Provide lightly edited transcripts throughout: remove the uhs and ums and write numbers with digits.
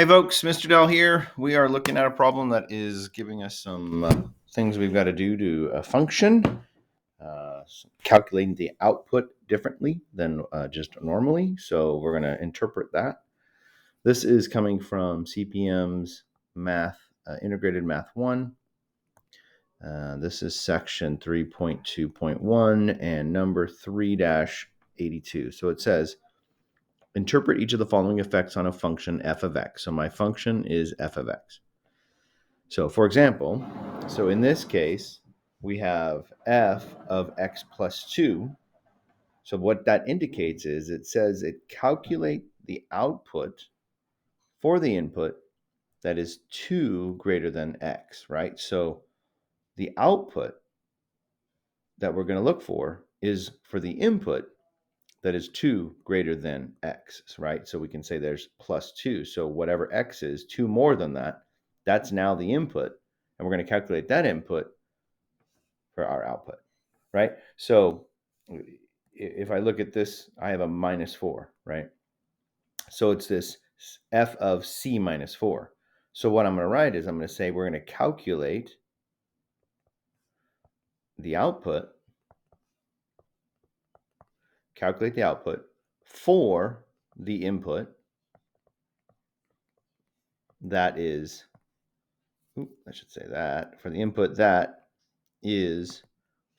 Hey folks, Mr. Dell here. We are looking at a problem that is giving us some things we've got to do to a function, calculating the output differently than just normally. So we're going to interpret that. This is coming from CPM's Math, Integrated Math 1. This is section 3.2.1 and number 3-82. So it says, interpret each of the following effects on a function f of x. So my function is f of x. So for example, so in this case, we have f of x plus 2. So what that indicates is it says it calculate the output for the input that is 2 greater than x, right? So the output that we're going to look for is for the input that is 2 greater than x, right? So we can say there's plus 2. So whatever x is, 2 more than that, that's now the input. And we're going to calculate that input for our output, right? So if I look at this, I have a minus 4, right? So it's this f of c minus 4. So what I'm going to write is I'm going to say we're going to calculate the output, for the input that is, I should say that, for the input that is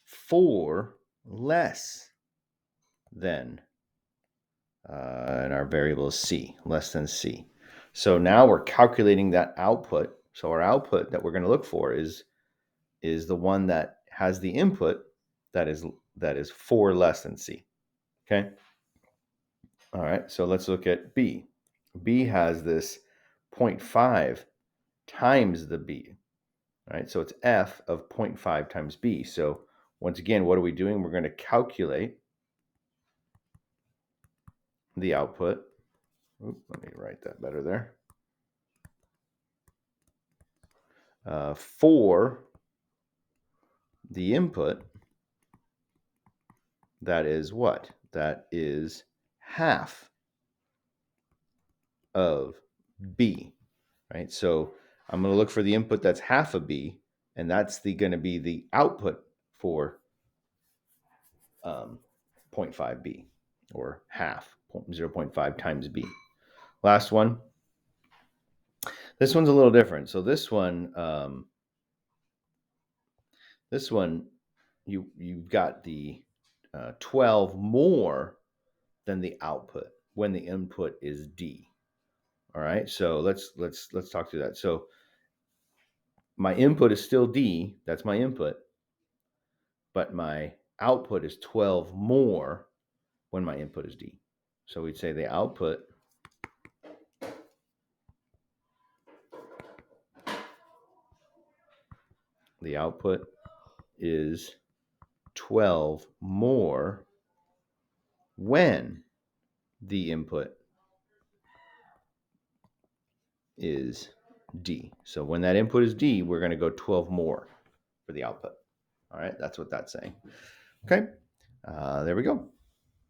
4 less than, and our variable is c, less than c. So now we're calculating that output. So our output that we're going to look for is the one that has the input that is 4 less than c. Okay. All right. So let's look at b. B has this 0.5 times the b. All right. So it's f of 0.5 times b. So once again, what are we doing? We're going to calculate the output. Let me write that better there. For the input that is what? That is half of b, right? So I'm going to look for the input that's half of b, and that's going to be the output for 0.5b, or half, 0.5 times b. Last one. This one's a little different. So this one, you've got the 12 more than the output when the input is d. All right, so let's talk through that. So my input is still d, that's my input, but my output is 12 more when my input is d. So we'd say the output is 12 more when the input is d. So when that input is d, we're going to go 12 more for the output. All right, that's what that's saying. Okay, there we go.